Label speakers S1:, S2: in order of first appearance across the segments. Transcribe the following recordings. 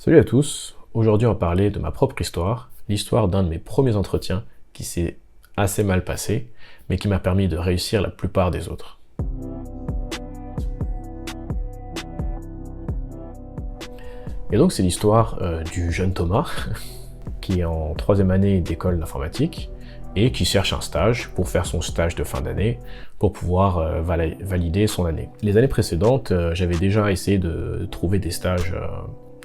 S1: Salut à tous, aujourd'hui on va parler de ma propre histoire, l'histoire d'un de mes premiers entretiens qui s'est assez mal passé, mais qui m'a permis de réussir la plupart des autres. Et donc c'est l'histoire du jeune Thomas, qui est en 3e année d'école d'informatique, et qui cherche un stage pour faire son stage de fin d'année, pour pouvoir valider son année. Les années précédentes, j'avais déjà essayé de trouver des stages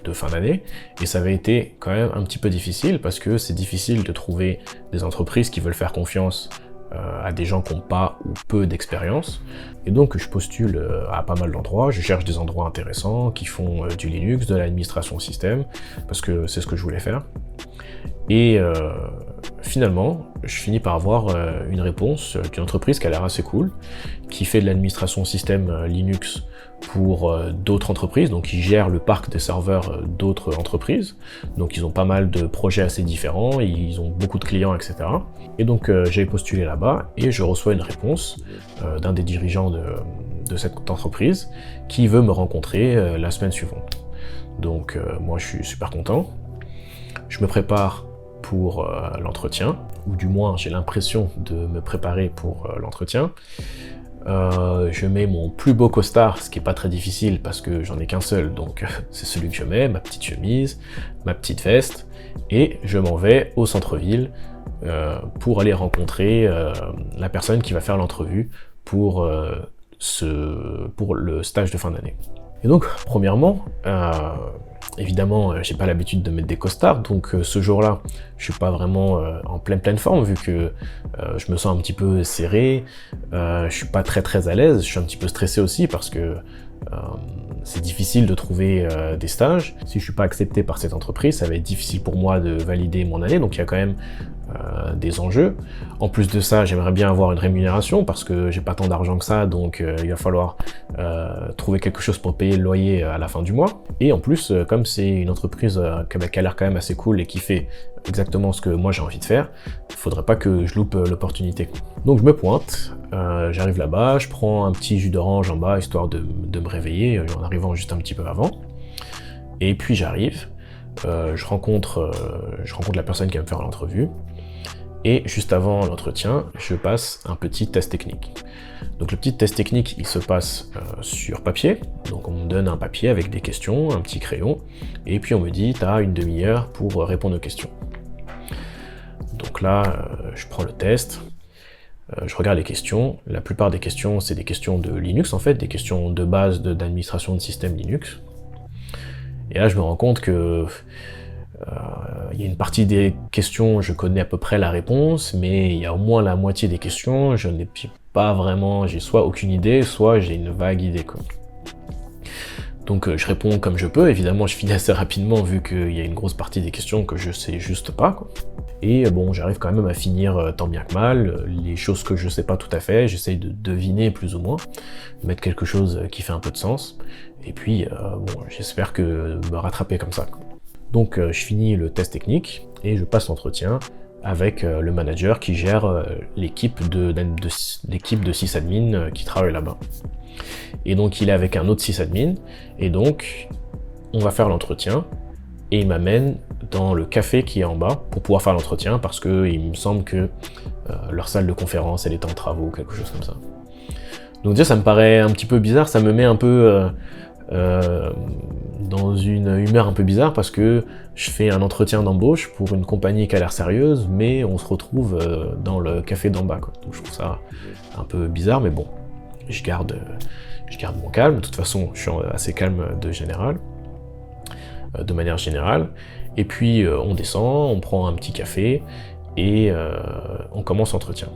S1: de fin d'année, et ça avait été quand même un petit peu difficile, parce que c'est difficile de trouver des entreprises qui veulent faire confiance à des gens qui n'ont pas ou peu d'expérience. Et donc je postule à pas mal d'endroits, je cherche des endroits intéressants qui font du Linux, de l'administration système, parce que c'est ce que je voulais faire. Et finalement, je finis par avoir une réponse d'une entreprise qui a l'air assez cool, qui fait de l'administration système Linux pour d'autres entreprises, donc ils gèrent le parc des serveurs d'autres entreprises, donc ils ont pas mal de projets assez différents, ils ont beaucoup de clients, etc. Et donc j'ai postulé là-bas et je reçois une réponse d'un des dirigeants de cette entreprise qui veut me rencontrer la semaine suivante. Donc moi je suis super content, je me prépare pour l'entretien, ou du moins j'ai l'impression de me préparer pour l'entretien. Je mets mon plus beau costard, ce qui n'est pas très difficile parce que j'en ai qu'un seul, donc c'est celui que je mets, ma petite chemise, ma petite veste, et je m'en vais au centre-ville pour aller rencontrer la personne qui va faire l'entrevue pour le stage de fin d'année. Et donc, premièrement, évidemment, j'ai pas l'habitude de mettre des costards, donc ce jour-là, je suis pas vraiment en pleine forme, vu que je me sens un petit peu serré, je suis pas très à l'aise, je suis un petit peu stressé aussi parce que c'est difficile de trouver des stages. Si je suis pas accepté par cette entreprise, ça va être difficile pour moi de valider mon année, donc il y a quand même des enjeux. En plus de ça, j'aimerais bien avoir une rémunération parce que j'ai pas tant d'argent que ça, donc il va falloir trouver quelque chose pour payer le loyer à la fin du mois. Et en plus, comme c'est une entreprise qui a l'air quand même assez cool et qui fait exactement ce que moi j'ai envie de faire, il faudrait pas que je loupe l'opportunité. Donc je me pointe, j'arrive là-bas, je prends un petit jus d'orange en bas histoire de me réveiller en arrivant juste un petit peu avant. Et puis j'arrive, je rencontre la personne qui va me faire l'entrevue. Et juste avant l'entretien, je passe un petit test technique. Donc le petit test technique, il se passe sur papier. Donc on me donne un papier avec des questions, un petit crayon, et puis on me dit, t'as une demi-heure pour répondre aux questions. Donc là, je prends le test, je regarde les questions. La plupart des questions, c'est des questions de Linux en fait, des questions de base d'administration de système Linux. Et là, je me rends compte que il y a une partie des questions, je connais à peu près la réponse, mais il y a au moins la moitié des questions, je n'ai pas vraiment, j'ai soit aucune idée, soit j'ai une vague idée, quoi. Donc je réponds comme je peux, évidemment je finis assez rapidement vu qu'il y a une grosse partie des questions que je sais juste pas, quoi. Et bon, j'arrive quand même à finir tant bien que mal, les choses que je sais pas tout à fait, j'essaye de deviner plus ou moins, de mettre quelque chose qui fait un peu de sens, et puis bon, j'espère que me rattraper comme ça, quoi. Donc je finis le test technique et je passe l'entretien avec le manager qui gère l'équipe de sysadmin qui travaille là-bas. Et donc il est avec un autre sysadmin, et donc on va faire l'entretien, et il m'amène dans le café qui est en bas pour pouvoir faire l'entretien, parce que il me semble que leur salle de conférence elle est en travaux, quelque chose comme ça. Donc déjà ça me paraît un petit peu bizarre, ça me met un peu dans une humeur un peu bizarre, parce que je fais un entretien d'embauche pour une compagnie qui a l'air sérieuse, mais on se retrouve dans le café d'en bas, quoi. Donc je trouve ça un peu bizarre, mais bon, je garde mon calme. De toute façon, je suis assez calme de manière générale. Et puis on descend, on prend un petit café, et on commence l'entretien.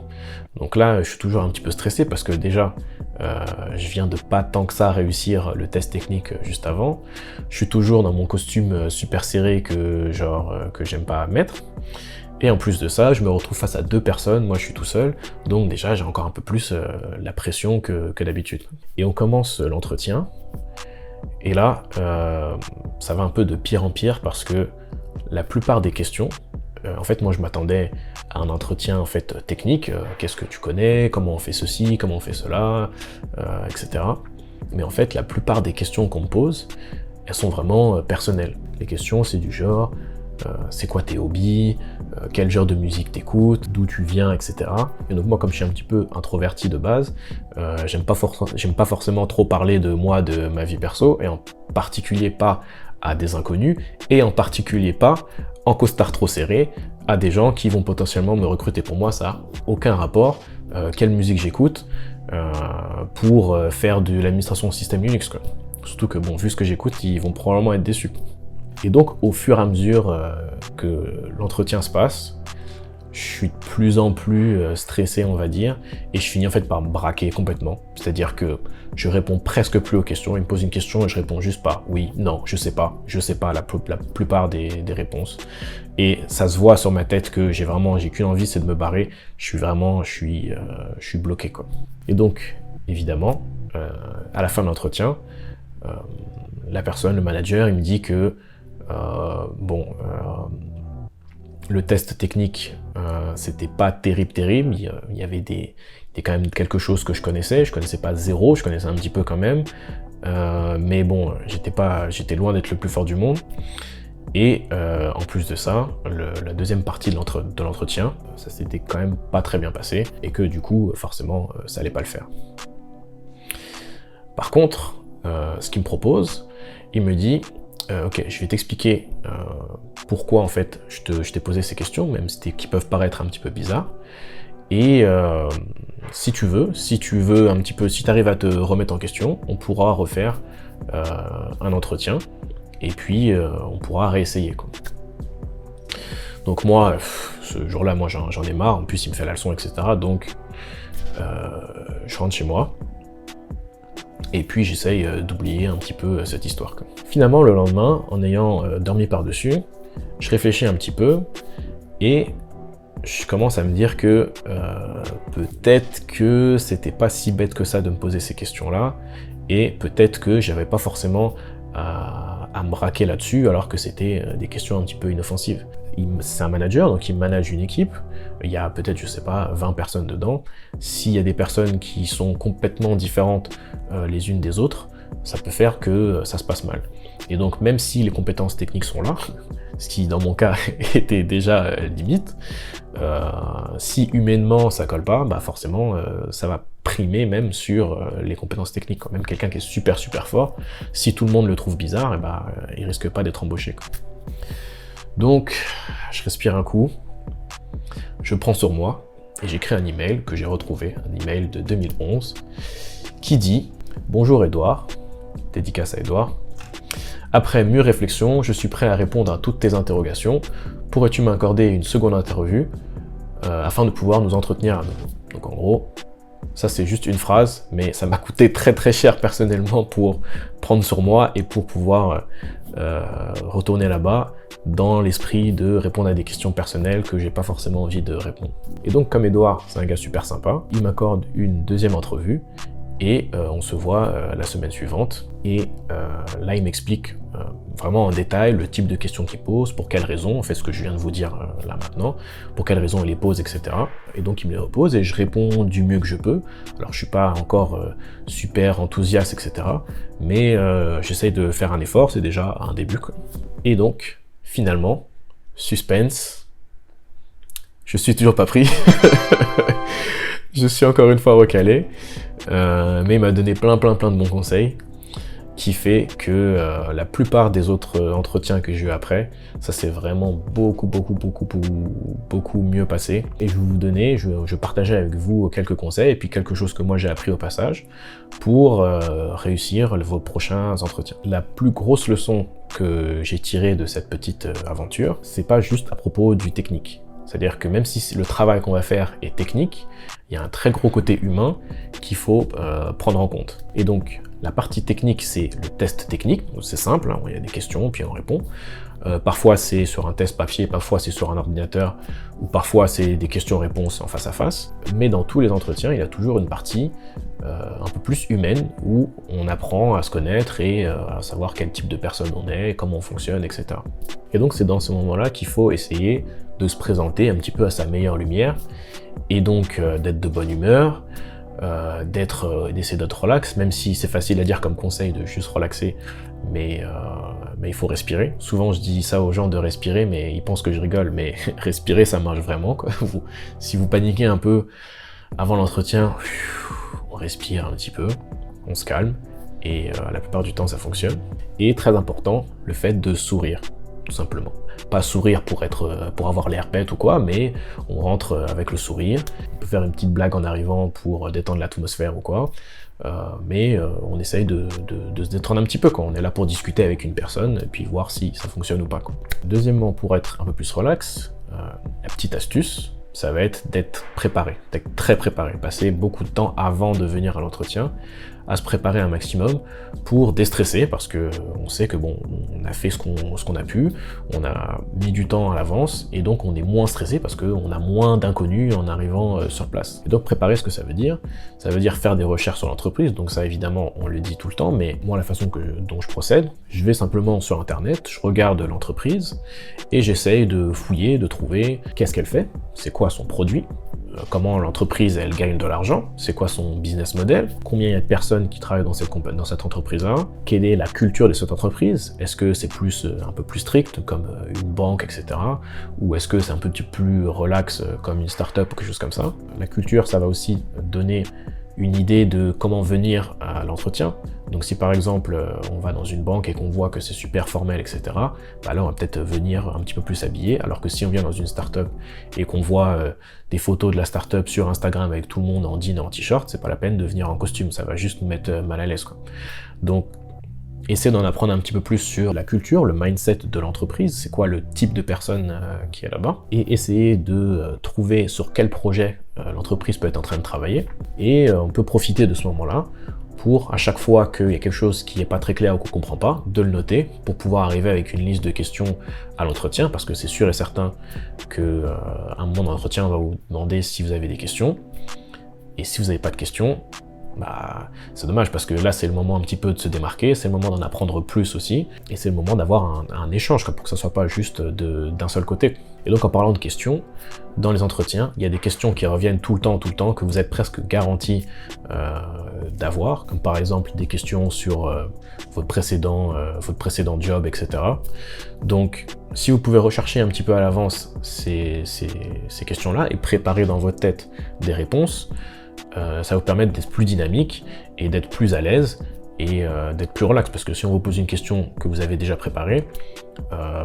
S1: Donc là, je suis toujours un petit peu stressé parce que déjà, je viens de pas tant que ça réussir le test technique juste avant. Je suis toujours dans mon costume super serré que j'aime pas mettre. Et en plus de ça, je me retrouve face à 2 personnes, moi je suis tout seul, donc déjà j'ai encore un peu plus la pression que d'habitude. Et on commence l'entretien, et là, ça va un peu de pire en pire parce que la plupart des questions, en fait, moi, je m'attendais à un entretien en fait technique. Qu'est-ce que tu connais? Comment on fait ceci? Comment on fait cela? Etc. Mais en fait, la plupart des questions qu'on me pose, elles sont vraiment personnelles. Les questions, c'est du genre, c'est quoi tes hobbies, quel genre de musique t'écoutes, d'où tu viens, etc. Et donc moi, comme je suis un petit peu introverti de base, j'aime pas forcément trop parler de moi, de ma vie perso, et en particulier pas à des inconnus, et en particulier pas en costard trop serré à des gens qui vont potentiellement me recruter. Pour moi, ça n'a aucun rapport. Quelle musique j'écoute pour faire de l'administration système Linux, quoi. Surtout que, bon, vu ce que j'écoute, ils vont probablement être déçus. Et donc, au fur et à mesure que l'entretien se passe, je suis de plus en plus stressé, on va dire, et je finis en fait par me braquer complètement. C'est-à-dire que je réponds presque plus aux questions. Il me pose une question et je réponds juste pas oui, non, je sais pas la plupart des réponses. Et ça se voit sur ma tête que j'ai qu'une envie, c'est de me barrer. Je suis bloqué, quoi. Et donc, évidemment, à la fin de l'entretien, la personne, le manager, il me dit que le test technique, c'était pas terrible. Il y avait quand même quelque chose que je connaissais pas zéro, je connaissais un petit peu quand même, mais bon, j'étais loin d'être le plus fort du monde. Et en plus de ça, la deuxième partie de l'entretien, ça s'était quand même pas très bien passé, et que du coup, forcément, ça allait pas le faire. Par contre, ce qu'il me propose, il me dit, ok, je vais t'expliquer pourquoi en fait je t'ai posé ces questions, même qui peuvent paraître un petit peu bizarres. Et si tu veux un petit peu, si tu arrives à te remettre en question, on pourra refaire un entretien, et puis on pourra réessayer, quoi. Donc moi, ce jour-là, moi j'en ai marre, en plus il me fait la leçon, etc. Donc je rentre chez moi, et puis j'essaye d'oublier un petit peu cette histoire, quoi. Finalement, le lendemain, en ayant dormi par-dessus, je réfléchis un petit peu, et je commence à me dire que peut-être que c'était pas si bête que ça de me poser ces questions-là, et peut-être que j'avais pas forcément à me braquer là-dessus, alors que c'était des questions un petit peu inoffensives. C'est un manager, donc il manage une équipe, il y a peut-être, je sais pas, 20 personnes dedans. S'il y a des personnes qui sont complètement différentes les unes des autres, ça peut faire que ça se passe mal. Et donc même si les compétences techniques sont là, ce qui dans mon cas était déjà limite, si humainement ça colle pas, bah forcément ça va primer même sur les compétences techniques, quoi. Même quelqu'un qui est super fort, si tout le monde le trouve bizarre, et bah, il risque pas d'être embauché, quoi. Donc je respire un coup, je prends sur moi et j'écris un email que j'ai retrouvé, un email de 2011 qui dit « Bonjour Edouard », dédicace à Edouard. Après mûre réflexion, je suis prêt à répondre à toutes tes interrogations. Pourrais-tu m'accorder une seconde interview afin de pouvoir nous entretenir à nouveau? Donc en gros, ça c'est juste une phrase, mais ça m'a coûté très cher personnellement pour prendre sur moi et pour pouvoir retourner là-bas dans l'esprit de répondre à des questions personnelles que j'ai pas forcément envie de répondre. Et donc comme Edouard, c'est un gars super sympa, il m'accorde une deuxième entrevue, et on se voit la semaine suivante, et là il m'explique vraiment en détail le type de questions qu'il pose, pour quelles raisons, en fait ce que je viens de vous dire là maintenant, pour quelles raisons il les pose, etc. Et donc il me les repose et je réponds du mieux que je peux. Alors je suis pas encore super enthousiaste, etc. Mais j'essaye de faire un effort, c'est déjà un début, quoi. Et donc, finalement, suspense, je suis toujours pas pris. Je suis encore une fois recalé, mais il m'a donné plein de bons conseils, qui fait que la plupart des autres entretiens que j'ai eu après, ça s'est vraiment beaucoup mieux passé. Et je vais vous donner, je partageais avec vous quelques conseils, et puis quelque chose que moi j'ai appris au passage, pour réussir vos prochains entretiens. La plus grosse leçon que j'ai tirée de cette petite aventure, c'est pas juste à propos du technique. C'est-à-dire que même si le travail qu'on va faire est technique, il y a un très gros côté humain qu'il faut prendre en compte. Et donc, la partie technique, c'est le test technique. C'est simple, hein, il y a des questions, puis on répond. Parfois, c'est sur un test papier, parfois c'est sur un ordinateur, ou parfois c'est des questions-réponses en face à face. Mais dans tous les entretiens, il y a toujours une partie un peu plus humaine, où on apprend à se connaître et à savoir quel type de personne on est, comment on fonctionne, etc. Et donc, c'est dans ce moment-là qu'il faut essayer de se présenter un petit peu à sa meilleure lumière, et donc d'être de bonne humeur, d'essayer d'être relax, même si c'est facile à dire comme conseil de juste relaxer, mais mais il faut respirer. Souvent je dis ça aux gens de respirer, mais ils pensent que je rigole, mais respirer ça marche vraiment, quoi. Si vous paniquez un peu avant l'entretien, on respire un petit peu, on se calme, et la plupart du temps ça fonctionne. Et très important, le fait de sourire, tout simplement. Pas sourire pour avoir l'air bête ou quoi, mais on rentre avec le sourire. On peut faire une petite blague en arrivant pour détendre l'atmosphère ou quoi, mais on essaye de se détendre un petit peu quand on est là pour discuter avec une personne et puis voir si ça fonctionne ou pas, quoi. Deuxièmement, pour être un peu plus relax, la petite astuce, ça va être d'être préparé, d'être très préparé, passer beaucoup de temps avant de venir à l'entretien, à se préparer un maximum pour déstresser, parce que on sait que bon, on a fait ce qu'on a pu, on a mis du temps à l'avance, et donc on est moins stressé parce qu'on a moins d'inconnus en arrivant sur place. Et donc préparer, ce que ça veut dire faire des recherches sur l'entreprise, donc ça évidemment on le dit tout le temps, mais moi la façon dont je procède, je vais simplement sur internet, je regarde l'entreprise, et j'essaye de fouiller, de trouver qu'est-ce qu'elle fait, c'est quoi son produit, comment l'entreprise elle gagne de l'argent, c'est quoi son business model, combien il y a de personnes qui travaillent dans cette entreprise-là, quelle est la culture de cette entreprise, est-ce que c'est un peu plus strict comme une banque, etc. ou est-ce que c'est un petit peu plus relax comme une start-up ou quelque chose comme ça. La culture, ça va aussi donner une idée de comment venir à l'entretien. Donc si par exemple on va dans une banque et qu'on voit que c'est super formel, etc., bah là on va peut-être venir un petit peu plus habillé, alors que si on vient dans une start-up et qu'on voit des photos de la start-up sur Instagram avec tout le monde en jean et en t-shirt, c'est pas la peine de venir en costume, ça va juste nous mettre mal à l'aise, quoi. Donc essayez d'en apprendre un petit peu plus sur la culture, le mindset de l'entreprise, c'est quoi le type de personne qui est là-bas, et essayez de trouver sur quel projet l'entreprise peut être en train de travailler, et on peut profiter de ce moment-là pour, à chaque fois qu'il y a quelque chose qui n'est pas très clair ou qu'on ne comprend pas, de le noter pour pouvoir arriver avec une liste de questions à l'entretien, parce que c'est sûr et certain qu'à un moment d'entretien, on va vous demander si vous avez des questions, et si vous n'avez pas de questions, bah, c'est dommage parce que là c'est le moment un petit peu de se démarquer, c'est le moment d'en apprendre plus aussi, et c'est le moment d'avoir un échange, pour que ça soit pas juste d'un seul côté. Et donc en parlant de questions, dans les entretiens, il y a des questions qui reviennent tout le temps, que vous êtes presque garanti d'avoir, comme par exemple des questions sur votre précédent job, etc. Donc si vous pouvez rechercher un petit peu à l'avance ces questions-là et préparer dans votre tête des réponses, ça va vous permettre d'être plus dynamique et d'être plus à l'aise et d'être plus relax, parce que si on vous pose une question que vous avez déjà préparée,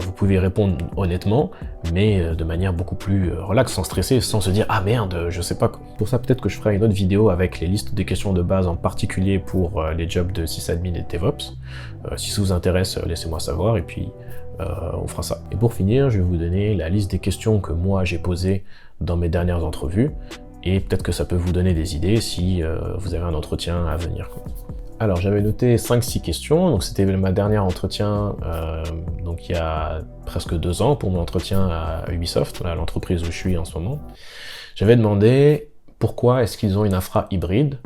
S1: vous pouvez y répondre honnêtement, mais de manière beaucoup plus relax, sans stresser, sans se dire « Ah merde, je sais pas ». Pour ça, peut-être que je ferai une autre vidéo avec les listes de questions de base, en particulier pour les jobs de sysadmin et de DevOps. Si ça vous intéresse, laissez-moi savoir, et puis on fera ça. Et pour finir, je vais vous donner la liste des questions que moi j'ai posées dans mes dernières entrevues, et peut-être que ça peut vous donner des idées si vous avez un entretien à venir, quoi. Alors j'avais noté 5-6 questions, donc c'était ma dernière entretien, donc il y a presque 2 ans pour mon entretien à Ubisoft, l'entreprise où je suis en ce moment. J'avais demandé pourquoi est-ce qu'ils ont une infra hybride,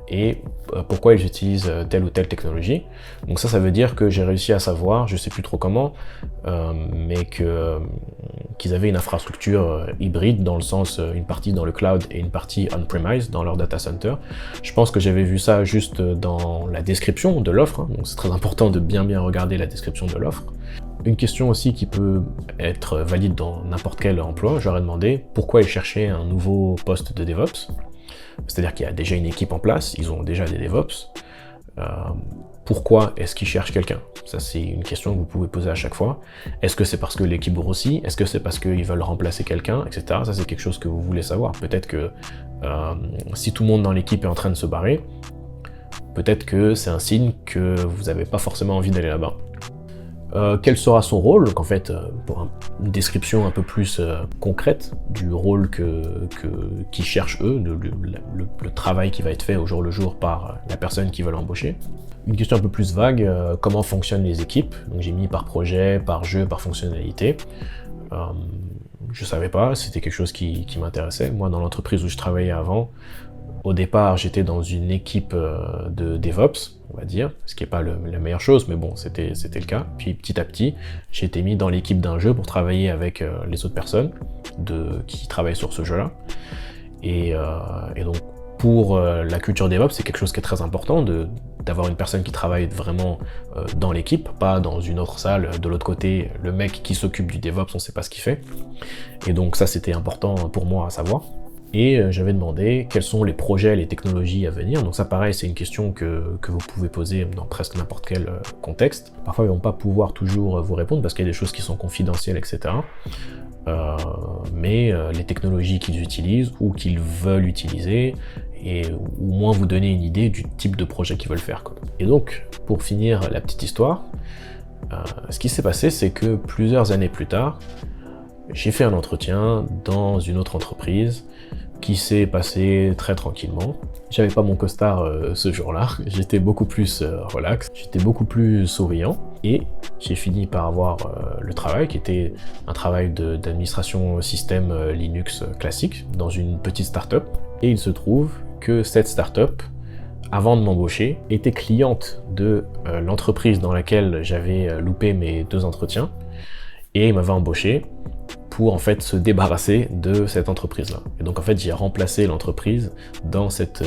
S1: et pourquoi ils utilisent telle ou telle technologie. Donc ça veut dire que j'ai réussi à savoir, je sais plus trop comment, mais qu'ils avaient une infrastructure hybride, dans le sens une partie dans le cloud et une partie on-premise dans leur data center. Je pense que j'avais vu ça juste dans la description de l'offre, hein, donc c'est très important de bien regarder la description de l'offre. Une question aussi qui peut être valide dans n'importe quel emploi, j'aurais demandé pourquoi ils cherchaient un nouveau poste de DevOps. C'est-à-dire qu'il y a déjà une équipe en place, ils ont déjà des DevOps. Pourquoi est-ce qu'ils cherchent quelqu'un? Ça, c'est une question que vous pouvez poser à chaque fois. Est-ce que c'est parce que l'équipe grossit? Est-ce que c'est parce qu'ils veulent remplacer quelqu'un, etc. Ça, c'est quelque chose que vous voulez savoir. Peut-être que si tout le monde dans l'équipe est en train de se barrer, peut-être que c'est un signe que vous n'avez pas forcément envie d'aller là-bas. Quel sera son rôle? Donc en fait, pour une description un peu plus concrète du rôle qu'ils cherchent eux, le travail qui va être fait au jour le jour par la personne qui veut l'embaucher. Une question un peu plus vague, comment fonctionnent les équipes? Donc j'ai mis par projet, par jeu, par fonctionnalité. Je savais pas, c'était quelque chose qui m'intéressait. Moi, dans l'entreprise où je travaillais avant, au départ, j'étais dans une équipe de DevOps, on va dire, ce qui n'est pas la meilleure chose, mais bon, c'était le cas. Puis petit à petit, j'ai été mis dans l'équipe d'un jeu pour travailler avec les autres personnes qui travaillent sur ce jeu-là. Et donc, pour la culture DevOps, c'est quelque chose qui est très important d'avoir une personne qui travaille vraiment dans l'équipe, pas dans une autre salle, de l'autre côté, le mec qui s'occupe du DevOps, on sait pas ce qu'il fait. Et donc ça, c'était important pour moi à savoir. Et j'avais demandé quels sont les projets, les technologies à venir. Donc ça, pareil, c'est une question que vous pouvez poser dans presque n'importe quel contexte. Parfois, ils vont pas pouvoir toujours vous répondre parce qu'il y a des choses qui sont confidentielles, etc. Mais les technologies qu'ils utilisent ou qu'ils veulent utiliser, et au moins vous donner une idée du type de projet qu'ils veulent faire, quoi. Et donc, pour finir la petite histoire, ce qui s'est passé, c'est que plusieurs années plus tard, j'ai fait un entretien dans une autre entreprise qui s'est passé très tranquillement. J'avais pas mon costard ce jour-là, j'étais beaucoup plus relax, j'étais beaucoup plus souriant, et j'ai fini par avoir le travail qui était un travail d'administration système Linux classique dans une petite start-up. Et il se trouve que cette start-up, avant de m'embaucher, était cliente de l'entreprise dans laquelle j'avais loupé mes 2 entretiens, et il m'avait embauché pour en fait se débarrasser de cette entreprise-là. Et donc en fait j'ai remplacé l'entreprise dans cette,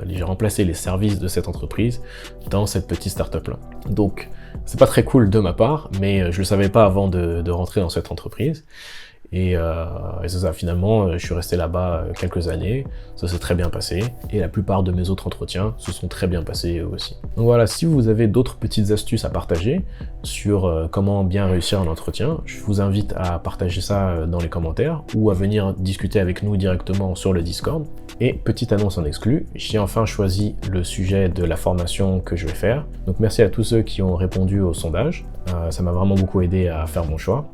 S1: j'ai remplacé les services de cette entreprise dans cette petite start-up-là. Donc c'est pas très cool de ma part, mais je le savais pas avant de rentrer dans cette entreprise. Et c'est ça, finalement, je suis resté là-bas quelques années, ça s'est très bien passé, et la plupart de mes autres entretiens se sont très bien passés eux aussi. Donc voilà, si vous avez d'autres petites astuces à partager sur comment bien réussir un entretien, je vous invite à partager ça dans les commentaires, ou à venir discuter avec nous directement sur le Discord. Et petite annonce en exclu, j'ai enfin choisi le sujet de la formation que je vais faire. Donc merci à tous ceux qui ont répondu au sondage, ça m'a vraiment beaucoup aidé à faire mon choix.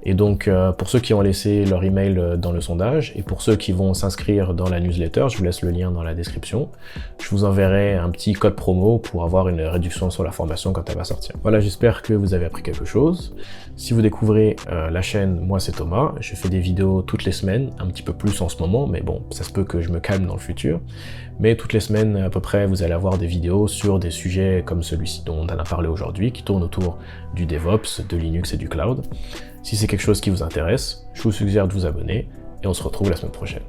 S1: Et donc, pour ceux qui ont laissé leur email dans le sondage, et pour ceux qui vont s'inscrire dans la newsletter, je vous laisse le lien dans la description, je vous enverrai un petit code promo pour avoir une réduction sur la formation quand elle va sortir. Voilà, j'espère que vous avez appris quelque chose. Si vous découvrez la chaîne, moi c'est Thomas, je fais des vidéos toutes les semaines, un petit peu plus en ce moment, mais bon, ça se peut que je me calme dans le futur. Mais toutes les semaines, à peu près, vous allez avoir des vidéos sur des sujets comme celui-ci dont on a parlé aujourd'hui, qui tournent autour du DevOps, de Linux et du cloud. Si c'est quelque chose qui vous intéresse, je vous suggère de vous abonner, et on se retrouve la semaine prochaine.